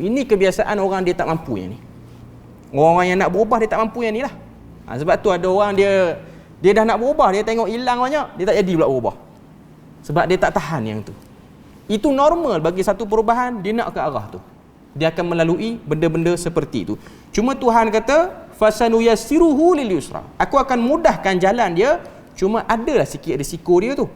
[SPEAKER 1] Ini kebiasaan orang dia tak mampu yang ni. Orang yang nak berubah dia tak mampu yang ni lah. Sebab tu ada orang dia dah nak berubah, dia tengok hilang banyak, dia tak jadi pula berubah. Sebab dia tak tahan yang tu. Itu normal bagi satu perubahan, dia nak ke arah tu. Dia akan melalui benda-benda seperti itu. Cuma Tuhan kata fasanuyassiruhu lil yusra. Aku akan mudahkan jalan dia, cuma adalah sikit risiko dia tu.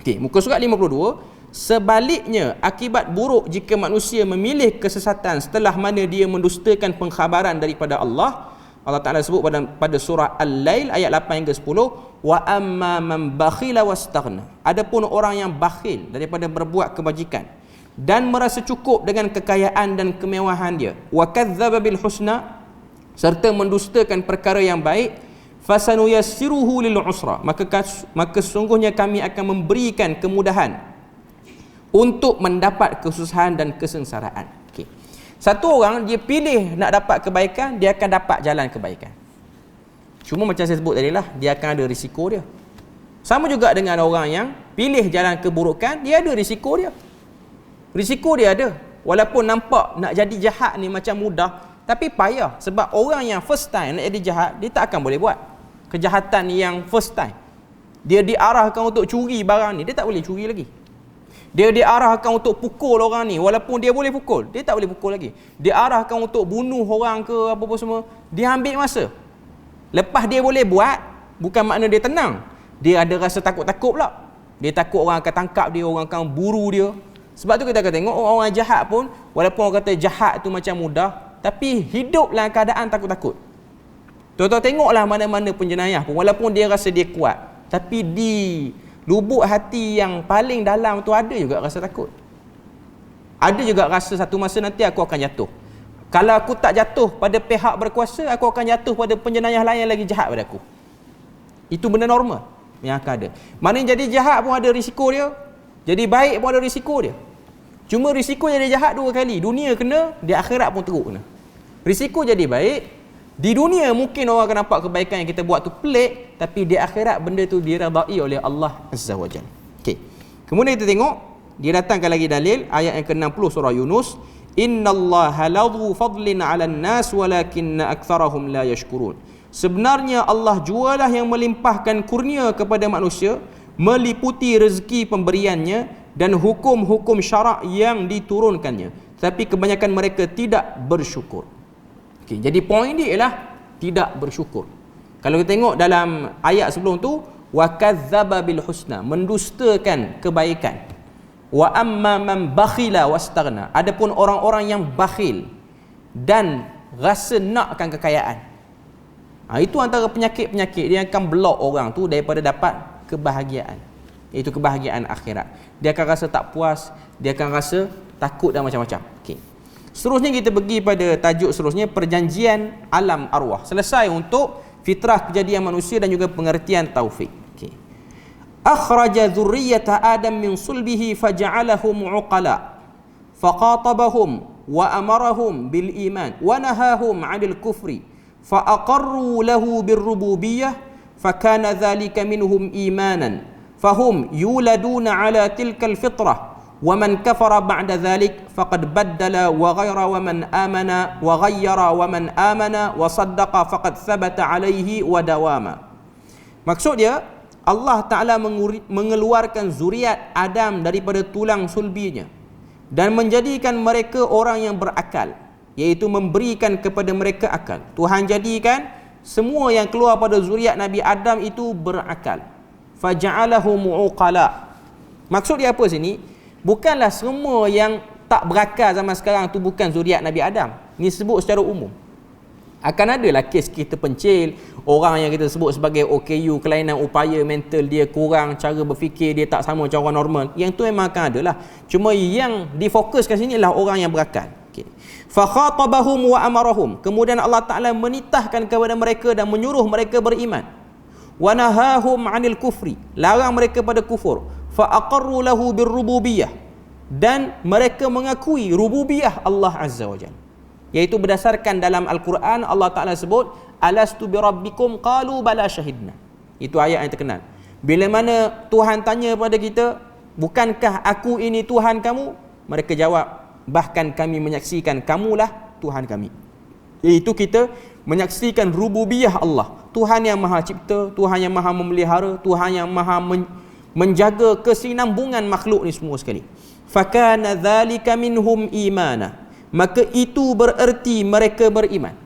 [SPEAKER 1] Okey, muka surat 52. Sebaliknya, akibat buruk jika manusia memilih kesesatan setelah mana dia mendustakan pengkhabaran daripada Allah. Allah Ta'ala sebut pada surah Al-Lail ayat 8 hingga 10, wa amma man bakhila wastaghna. Adapun orang yang bakhil daripada berbuat kebajikan dan merasa cukup dengan kekayaan dan kemewahan dia, wa kadzdzaba bil husna, serta mendustakan perkara yang baik, fasanuyassiruhu lil usra, maka sesungguhnya kami akan memberikan kemudahan untuk mendapat kesusahan dan kesengsaraan. Okay. Satu orang dia pilih nak dapat kebaikan, dia akan dapat jalan kebaikan. Cuma macam saya sebut tadi lah, dia akan ada risiko dia. Sama juga dengan orang yang pilih jalan keburukan, dia ada risiko dia. Risiko dia ada. Walaupun nampak nak jadi jahat ni macam mudah, tapi payah. Sebab orang yang first time nak jadi jahat, dia tak akan boleh buat kejahatan yang first time. Dia diarahkan untuk curi barang ni, dia tak boleh curi lagi. Dia diarahkan untuk pukul orang ni, walaupun dia boleh pukul, dia tak boleh pukul lagi. Dia arahkan untuk bunuh orang ke apa-apa semua, dia ambil masa. Lepas dia boleh buat, bukan makna dia tenang. Dia ada rasa takut-takut pula. Dia takut orang akan tangkap dia, orang akan buru dia. Sebab tu kita akan tengok orang jahat pun, walaupun orang kata jahat tu macam mudah, tapi hiduplah keadaan takut-takut. Tuan-tuan tengoklah mana-mana penjenayah pun, walaupun dia rasa dia kuat, tapi di lubuk hati yang paling dalam tu ada juga rasa takut. Ada juga rasa satu masa nanti aku akan jatuh. Kalau aku tak jatuh pada pihak berkuasa, aku akan jatuh pada penjenayah lain yang lagi jahat pada aku. Itu benda normal. yang akan ada. Maknanya jadi jahat pun ada risiko dia, jadi baik pun ada risiko dia. Cuma risiko jadi jahat dua kali. Dunia kena, di akhirat pun teruk kena. Risiko jadi baik, di dunia mungkin orang akan nampak kebaikan yang kita buat tu pelik, tapi di akhirat benda tu diredai oleh Allah Azza wa Jalla. Okey. Kemudian kita tengok, dia datangkan lagi dalil ayat yang ke-60 surah Yunus, innallaha ladzu fadlin 'alan nas walakinna aktsarahum la yashkurun. Sebenarnya Allah jualah yang melimpahkan kurnia kepada manusia, meliputi rezeki pemberiannya dan hukum-hukum syarak yang diturunkannya, tapi kebanyakan mereka tidak bersyukur. Okay, jadi poin dia ialah tidak bersyukur. Kalau kita tengok dalam ayat sebelum tu, wa kadzdzaba bil husna, mendustakan kebaikan. Wa amma man bakhila wastaghna, adapun orang-orang yang bakhil dan rasa nakkan kekayaan. Itu antara penyakit-penyakit dia akan blok orang tu daripada dapat kebahagiaan, iaitu kebahagiaan akhirat. Dia akan rasa tak puas, dia akan rasa takut dan macam-macam. Okey. Seterusnya kita pergi pada tajuk seterusnya, perjanjian alam arwah. Selesai untuk fitrah kejadian manusia dan juga pengertian taufik. Okey. Akhraja dzurriyyata Adam min sulbihi faja'alahum 'uqala faqatabahum wa amarahum bil iman wa nahahum 'anil kufri فأقروا له بالربوبية فكان ذلك منهم إيمانا فهم يولدون على تلك الفطرة ومن كفر بعد ذلك فقد بدل وغير ومن آمن وصدق فقد ثبت عليه ودواما. Maksud dia, Allah Ta'ala mengeluarkan zuriat Adam daripada tulang sulbinya dan menjadikan mereka orang yang berakal, iaitu memberikan kepada mereka akal. Tuhan jadikan semua yang keluar pada zuriat Nabi Adam itu berakal. Faja'alahum uqala. Maksud dia apa sini? Bukanlah semua yang tak berakal zaman sekarang tu bukan zuriat Nabi Adam. Ini sebut secara umum. Akan adalah kes-kes terpencil, orang yang kita sebut sebagai OKU, kelainan upaya mental dia kurang, cara berfikir dia tak sama macam orang normal. Yang tu memang akan adalah. Cuma yang difokuskan sini adalah orang yang berakal. Okay. Fakhatabahum wa amarahum, kemudian Allah Ta'ala menitahkan kepada mereka dan menyuruh mereka beriman. Wa nahahum 'anil kufri, larang mereka pada kufur. Fa aqarru lahu birrububiyah, dan mereka mengakui rububiyah Allah Azza wa Jalla, iaitu berdasarkan dalam Al-Quran Allah Ta'ala sebut alastu birabbikum qalu bala syahidna. Itu ayat yang terkenal. Bila mana Tuhan tanya pada kita, bukankah aku ini Tuhan kamu? Mereka jawab, bahkan kami menyaksikan kamulah Tuhan kami. Iaitu kita menyaksikan rububiyah Allah, Tuhan yang maha cipta, Tuhan yang maha memelihara, Tuhan yang maha menjaga kesinambungan makhluk ni semua sekali. Fakana dzalika minhum imana, maka itu bererti mereka beriman.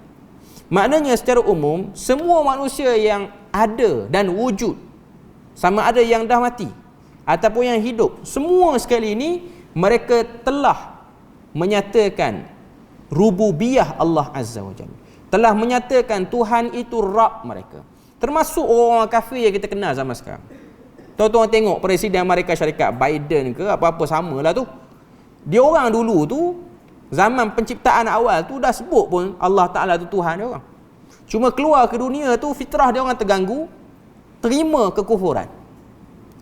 [SPEAKER 1] Maknanya secara umum, semua manusia yang ada dan wujud, sama ada yang dah mati ataupun yang hidup, semua sekali ini mereka telah menyatakan rububiyah Allah Azza wa Jalla, telah menyatakan Tuhan itu Rabb mereka. Termasuk orang kafir yang kita kenal zaman sekarang. Tuan-tuan tengok Presiden Amerika Syarikat Biden ke apa-apa samalah tu. Dia orang dulu tu, zaman penciptaan awal tu dah sebut pun Allah Ta'ala tu Tuhan dia orang. Cuma keluar ke dunia tu fitrah dia orang terganggu, terima kekufuran.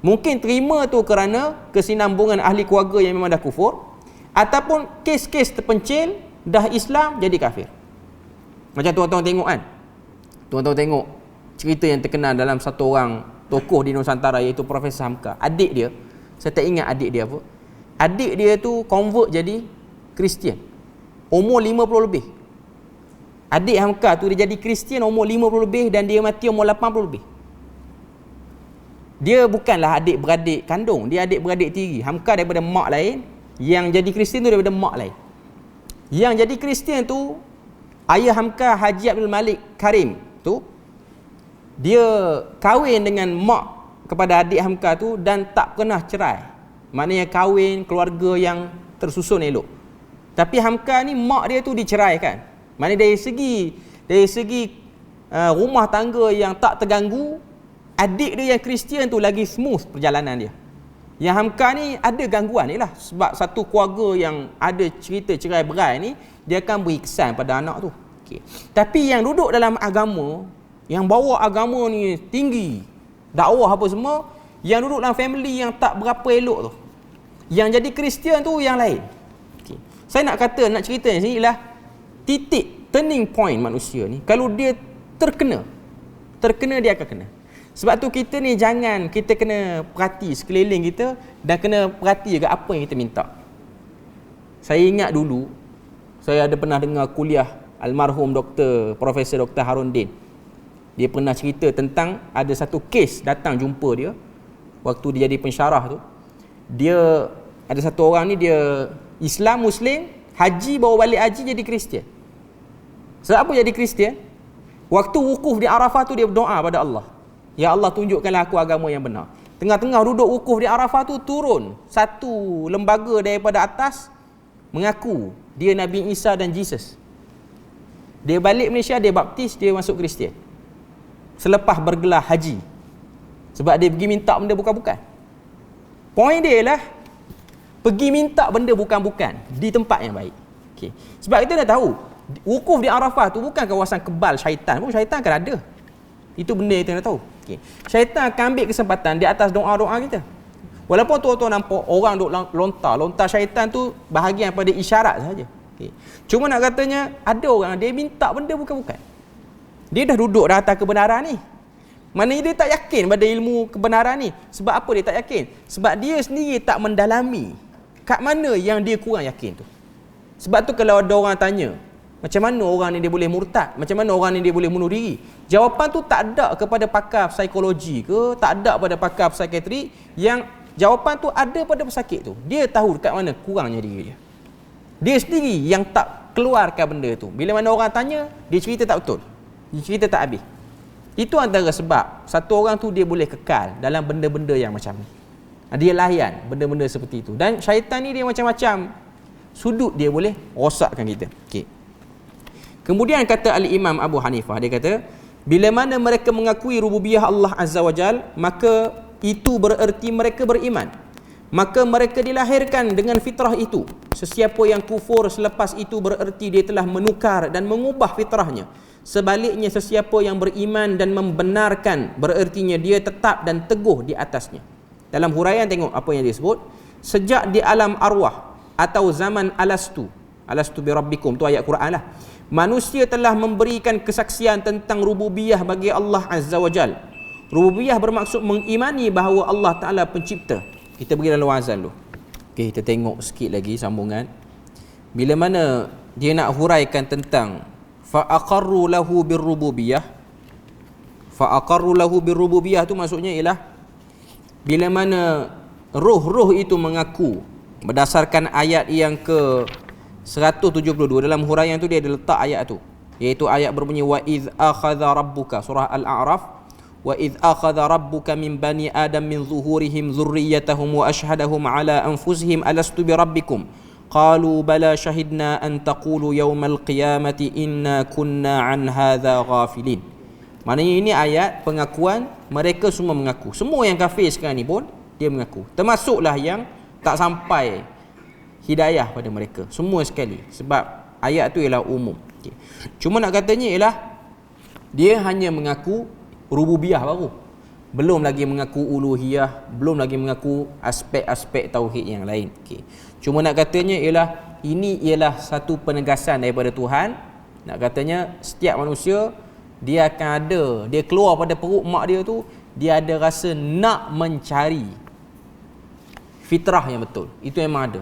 [SPEAKER 1] Mungkin terima tu kerana kesinambungan ahli keluarga yang memang dah kufur, ataupun kes-kes terpencil dah Islam jadi kafir. Macam tuan-tuan tengok kan, tuan-tuan tengok cerita yang terkenal dalam satu orang tokoh di Nusantara, iaitu Profesor Hamka. Adik dia, saya tak ingat adik dia apa, adik dia tu convert jadi Kristian umur 50 lebih. Adik Hamka tu dia jadi Kristian umur 50 lebih dan dia mati umur 80 lebih. Dia bukanlah adik-beradik kandung, dia adik-beradik tiri. Hamka daripada mak lain, yang jadi Kristian tu daripada mak lain. Yang jadi Kristian tu ayah Hamka, Haji Abdul Malik Karim tu, dia kahwin dengan mak kepada adik Hamka tu dan tak pernah cerai. Maknanya kahwin, keluarga yang tersusun elok. Tapi Hamka ni mak dia tu diceraikan. Maknanya dari segi rumah tangga yang tak terganggu, adik dia yang Kristian tu lagi smooth perjalanan dia. Yang Hamka ni ada gangguan ni lah, sebab satu keluarga yang ada cerita cerai berai ni, dia akan beri kesan pada anak tu. Okay. Tapi yang duduk dalam agama, yang bawa agama ni tinggi, dakwah apa semua, yang duduk dalam family yang tak berapa elok tu, yang jadi Kristian tu yang lain. Okay. Saya nak cerita di sini ialah titik turning point manusia ni. Kalau dia terkena dia akan kena. Sebab tu kita ni kita kena perhati sekeliling kita dan kena perhati juga apa yang kita minta. Saya ingat dulu saya ada pernah dengar kuliah almarhum Profesor Dr. Harun Din. Dia pernah cerita tentang ada satu kes datang jumpa dia waktu dia jadi pensyarah tu. Dia ada satu orang ni, dia Islam Muslim, haji, bawa balik haji jadi Kristian. Sebab apa jadi Kristian? Waktu wukuf di Arafah tu dia berdoa pada Allah, ya Allah, tunjukkanlah aku agama yang benar. Tengah-tengah duduk wukuf di Arafah tu, turun satu lembaga daripada atas mengaku dia Nabi Isa dan Jesus. Dia balik Malaysia, dia baptis, dia masuk Kristian selepas bergelar haji. Sebab dia pergi minta benda bukan-bukan. Poin dia ialah pergi minta benda bukan-bukan di tempat yang baik. Okay. Sebab kita dah tahu wukuf di Arafah tu bukan kawasan kebal syaitan pun. Syaitan akan ada. Itu benda kita dah tahu. Okay. Syaitan akan ambil kesempatan di atas doa-doa kita. Walaupun tuan-tuan nampak orang duk lontar syaitan tu bahagian pada isyarat saja. Okay. Cuma nak katanya ada orang dia minta benda bukan-bukan. Dia dah duduk dah atas kebenaran ni. Maknanya dia tak yakin pada ilmu kebenaran ni. Sebab apa dia tak yakin? Sebab dia sendiri tak mendalami kat mana yang dia kurang yakin tu. Sebab tu kalau ada orang tanya, macam mana orang ni dia boleh murtad? Macam mana orang ni dia boleh bunuh diri? Jawapan tu tak ada kepada pakar psikologi ke, tak ada pada pakar psikiatri. Yang jawapan tu ada pada pesakit tu. Dia tahu dekat mana kurangnya diri dia. Dia sendiri yang tak keluarkan benda tu. Bila mana orang tanya, dia cerita tak betul. Dia cerita tak habis. Itu antara sebab satu orang tu dia boleh kekal dalam benda-benda yang macam ni. Dia layan benda-benda seperti itu. Dan syaitan ni dia macam-macam sudut dia boleh rosakkan kita. Okey. Kemudian kata Al-Imam Abu Hanifah, dia kata, bila mana mereka mengakui rububiyah Allah Azza wa Jal, maka itu bererti mereka beriman. Maka mereka dilahirkan dengan fitrah itu. Sesiapa yang kufur selepas itu bererti dia telah menukar dan mengubah fitrahnya. Sebaliknya sesiapa yang beriman dan membenarkan berertinya dia tetap dan teguh di atasnya. Dalam huraian tengok apa yang dia sebut. Sejak di alam arwah atau zaman alastu birabbikum, tu ayat Quran lah. Manusia telah memberikan kesaksian tentang rububiyah bagi Allah Azza wa Jal. Rububiyah bermaksud mengimani bahawa Allah Ta'ala pencipta. Kita pergi dalam wazal dulu. Okay, kita tengok sikit lagi sambungan. Bila mana dia nak huraikan tentang fa'aqarru lahu birrububiyah. Fa'aqarru lahu birrububiyah tu maksudnya ialah bila mana roh-roh itu mengaku berdasarkan ayat yang ke 172 dalam huraian tu dia ada letak ayat tu, iaitu ayat berbunyi wa idz akhadha rabbuka, surah Al-A'raf, wa idz akhadha rabbuka min bani adam min zuhurihim dzurriyyatahum wa ashhadahum ala anfusihim alastu birabbikum qalu bala syahidna an taqulu yaumal qiyamati inna kunna an hadza ghafilin. Maknanya ini ayat pengakuan, mereka semua mengaku. Semua yang kafir sekarang ni pun dia mengaku. Termasuklah yang tak sampai hidayah pada mereka. Semua sekali. Sebab ayat tu ialah umum. Okay. Cuma nak katanya ialah dia hanya mengaku rububiyah baru. Belum lagi mengaku uluhiyah, belum lagi mengaku aspek-aspek tauhid yang lain. Okay. Cuma nak katanya ialah ini ialah satu penegasan daripada Tuhan. Nak katanya setiap manusia dia akan ada, dia keluar pada perut mak dia tu, dia ada rasa nak mencari fitrah yang betul. Itu memang ada.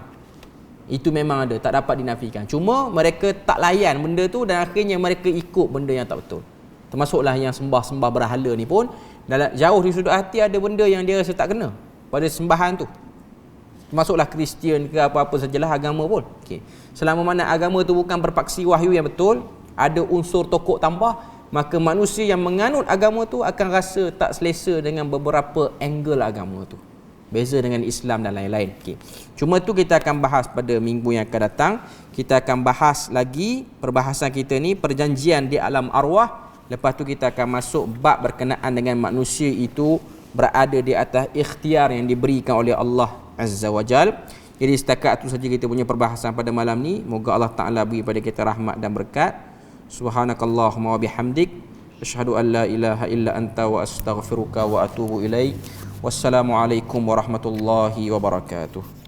[SPEAKER 1] Itu memang ada, tak dapat dinafikan. Cuma mereka tak layan benda tu dan akhirnya mereka ikut benda yang tak betul. Termasuklah yang sembah-sembah berhala ni pun, dalam jauh di sudut hati ada benda yang dia rasa tak kena pada sembahan tu. Termasuklah Kristian ke apa-apa sajalah agama pun. Okay. Selama mana agama tu bukan berpaksi wahyu yang betul, ada unsur tokok tambah, maka manusia yang menganut agama tu akan rasa tak selesa dengan beberapa angle agama tu. Beza dengan Islam dan lain-lain. Okay. Cuma tu kita akan bahas pada minggu yang akan datang. Kita akan bahas lagi perbahasan kita ni, perjanjian di alam arwah. Lepas tu kita akan masuk bab berkenaan dengan manusia itu berada di atas ikhtiar yang diberikan oleh Allah Azza wa Jal. Jadi setakat itu saja kita punya perbahasan pada malam ni. Moga Allah Ta'ala beri pada kita rahmat dan berkat. Subhanakallahumma wa bihamdik, asyhadu an la ilaha illa anta wa astaghfiruka wa atubu ilaik. Wassalamualaikum warahmatullahi wabarakatuh.